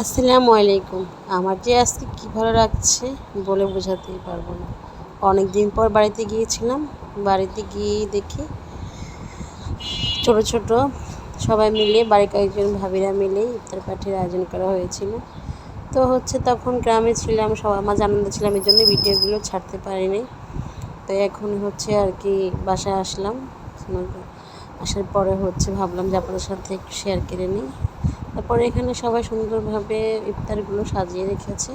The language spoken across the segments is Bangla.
আসসালামু আলাইকুম। আমার যে আজকে কী ভালো লাগছে বলে বোঝাতেই পারবো না। অনেক দিন পর বাড়িতে গিয়েছিলাম। বাড়িতে গিয়ে দেখি ছোট ছোট সবাই মিলে বাড়ির কয়েকজন ভাবিরা মিলে ইফতার পার্টির আয়োজন করা হয়েছিল। তো তখন গ্রামে ছিলাম, সবাই মাঝে আনন্দ ছিলাম, এই জন্য ভিডিওগুলো ছাড়তে পারিনি। তো এখন আর কি বাসায় আসলাম। আসার পরে ভাবলাম যে আপনাদের সাথে একটু শেয়ার করে নিই। তারপরে এখানে সবাই সুন্দরভাবে ইফতারগুলো সাজিয়ে রেখেছে।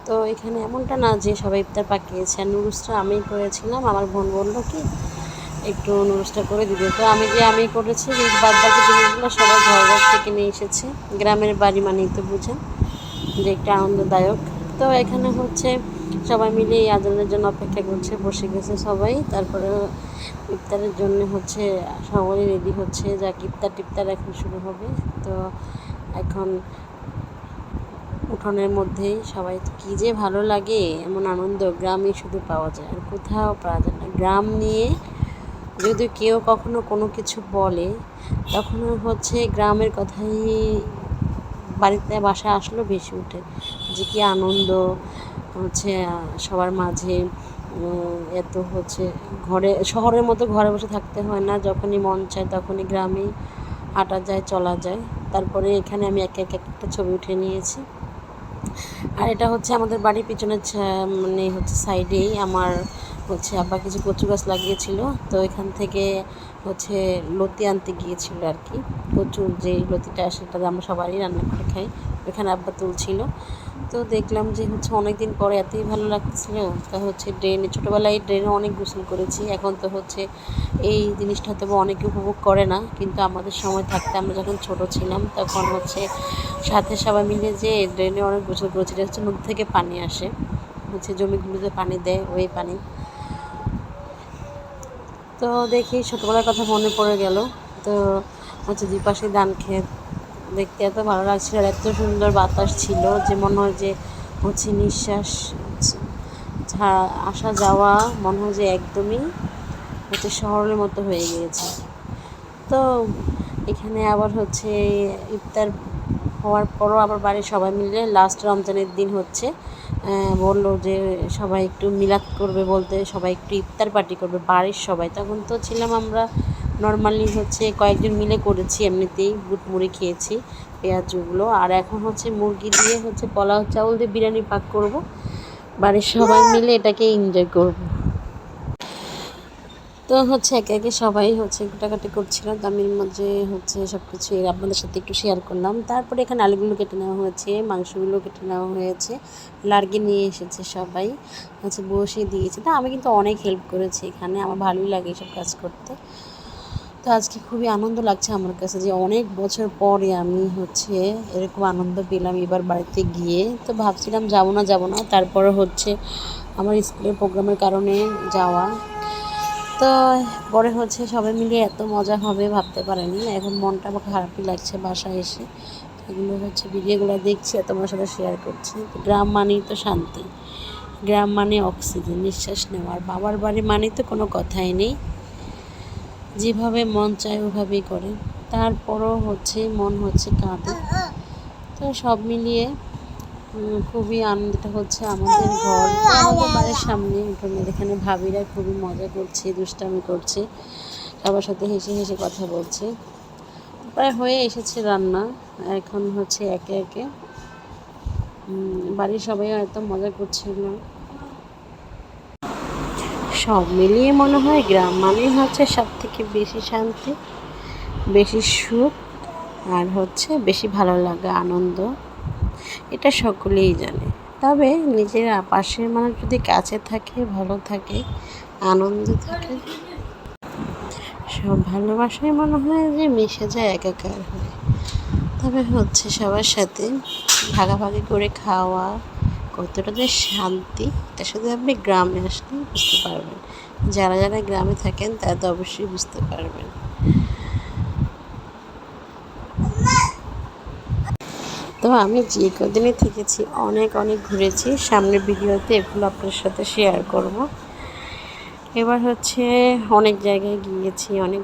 তো এখানে এমনটা না যে সবাই ইফতার পাকিয়েছে, আর নুডলসটা আমিই করেছিলাম। আমার বোন বললো কি একটু নুডলসটা করে দিবে, তো আমি করেছি, কিন্তু বাদ বাকি জিনিসগুলো সবাই ঘর থেকে নিয়ে এসেছে। গ্রামের বাড়ি মানেই তো বুঝেন যে একটু আনন্দদায়ক। তো এখানে সবাই মিলে এই আজানের জন্য অপেক্ষা করছে, বসে গেছে সবাই। তারপরে ইফতারের জন্য সবাই রেডি হচ্ছে, যাক ইফতার টিফতার এখন শুরু হবে। তো এখন উঠোনের মধ্যেই সবাই, কী যে ভালো লাগে, এমন আনন্দ গ্রামে শুধু পাওয়া যায়, আর কোথাও পাওয়া যায় না। গ্রাম নিয়ে যদি কেউ কখনো কোনো কিছু বলে, তখন গ্রামের কথাই বাড়িতে বাসায় আসলেও বেশি ওঠে, যে কী আনন্দ সবার মাঝে। এত ঘরে, শহরের মতো ঘরে বসে থাকতে হয় না, যখনই মন চায় তখনই গ্রামেই হাঁটা যায়, চলা যায়। তারপরে এখানে আমি এক একটা ছবি উঠে নিয়েছি। আর এটা আমাদের বাড়ির পিছনের সাইডেই আমার আব্বা কিছু কচু গাছ লাগিয়েছিল। তো এখান থেকে লতি আনতে গিয়েছিল আর কি। কচুর যে লতিটা সেটা আমরা সবারই রান্না করে খাই, ওখানে আব্বা তুলছিল। তো দেখলাম যে অনেক দিন পরে এতই ভালো লাগছিল। তা ড্রেনে, ছোটোবেলায় এই ড্রেনে অনেক গোসল করেছি। এখন তো এই জিনিসটা হয়তো অনেকে উপভোগ করে না, কিন্তু আমাদের সময় থাকতে, আমরা যখন ছোট ছিলাম তখন সাথে সবাই মিলে যে ড্রেনে অনেক গোসল করেছি। এটা নদী থেকে পানি আসে, জমিগুলোতে পানি দেয়, ওই পানি। তো দেখি ছোটোবেলার কথা মনে পড়ে গেল। তো দুই পাশে ধান ক্ষেত, দেখতে এত ভালো লাগছিল, আর এত সুন্দর বাতাস ছিল যে মনে হয় যে নিঃশ্বাস আসা যাওয়া মনে হয় যে একদমই শহরের মতো হয়ে গিয়েছে। তো এখানে আবার ইফতার হওয়ার পরও আবার বাড়ির সবাই মিলে লাস্ট রমজানের দিন বললো যে সবাই একটু মিলাদ করবে, বলতে সবাই একটু ইফতার পার্টি করবে বাড়ির সবাই। তখন তো ছিলাম আমরা নর্মালি কয়েকজন মিলে করেছি, এমনিতেই বুট মুড়ি খেয়েছি, পেঁয়াজগুলো। আর এখন মুরগি দিয়ে পোলাও চাউল দিয়ে বিরিয়ানি পাক করব, বাড়ির সবাই মিলে এটাকে এনজয় করব। তো একে একে সবাই কাটাকাটি করছিল, তো আমি মাঝে সব কিছু আপনাদের সাথে একটু শেয়ার করলাম। তারপরে এখানে আলুগুলো কেটে নেওয়া হয়েছে, মাংসগুলো কেটে নেওয়া হয়েছে, লার্গি নিয়ে এসেছে সবাই, বসিয়ে দিয়েছে। তো আমি কিন্তু অনেক হেল্প করেছি এখানে, আমার ভালোই লাগে এসব কাজ করতে। তো আজকে খুবই আনন্দ লাগছে আমার কাছে যে অনেক বছর পরে আমি এরকম আনন্দ পেলাম এবার বাড়িতে গিয়ে। তো ভাবছিলাম যাবো না, তারপরে আমার স্কুলের প্রোগ্রামের কারণে যাওয়া। তো পরে সবাই মিলে এত মজা হবে ভাবতে পারিনি। এখন মনটা আমার খারাপই লাগছে বাসায় এসে, এগুলো ভিডিওগুলো দেখছি আর তোমার সাথে শেয়ার করছি। তো গ্রাম মানেই তো শান্তি, গ্রাম মানে অক্সিজেন, নিঃশ্বাস নেওয়ার। বাবার বাড়ি মানেই তো কোনো কথাই নেই, যেভাবে মন চায় ওভাবেই করে। তারপরও মন কাঁদে। তো সব মিলিয়ে খুবই আনন্দটা আমাদের ঘর, আমাদের বাড়ির সামনে উঠোনের এখানে ভাবিরা খুবই মজা করছে, দুষ্টামি করছে, সবার সাথে হেসে হেসে কথা বলছে। প্রায় হয়ে এসেছে রান্না, এখন একে একে বাড়ির সবাই হয়তো মজা করছিল। সব মিলিয়ে মনে হয় গ্রাম মানেই সব থেকে বেশি শান্তি, বেশি সুখ, আর বেশি ভালো লাগা, আনন্দ। এটা সকলেই জানে। তবে নিজের পাশের মানুষ যদি কাছে থাকে, ভালো থাকে, আনন্দ থাকে, সব ভালোবাসায় মনে হয় যে মিশে যায়, একাকার হয়। তবে সবার সাথে ভাগাভাগি করে খাওয়া কতটা যে শান্তি, তার সাথে আপনি গ্রামে আসলে বুঝতে পারবেন। যারা যারা গ্রামে থাকেন তারা তো অবশ্যই বুঝতে পারবেন। তো আমি যে কদিনে থেকেছি অনেক ঘুরেছি, সামনের ভিডিওতে এগুলো আপনার সাথে শেয়ার করব। এবার অনেক জায়গায় গিয়েছি, অনেক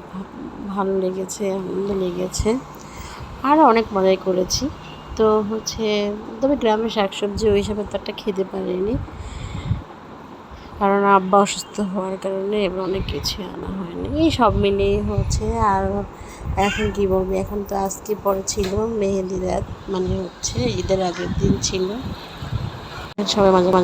ভালো লেগেছে, আনন্দ লেগেছে, আর অনেক মজাই করেছি। তো হচ্ছে তবে গ্রামের শাকসবজি ওই হিসাবে তো একটা খেতে পারিনি, কারণ আব্বা অসুস্থ হওয়ার কারণে এবার অনেক কিছু আনা হয়নি। এই সব মিলিয়ে হচ্ছে। আর এখন কি বলবো, এখন তো আজকে পরে ছিল মেহেদি রাত, মানে হচ্ছে ঈদের আগের দিন ছিল। সবাই মাঝে মাঝে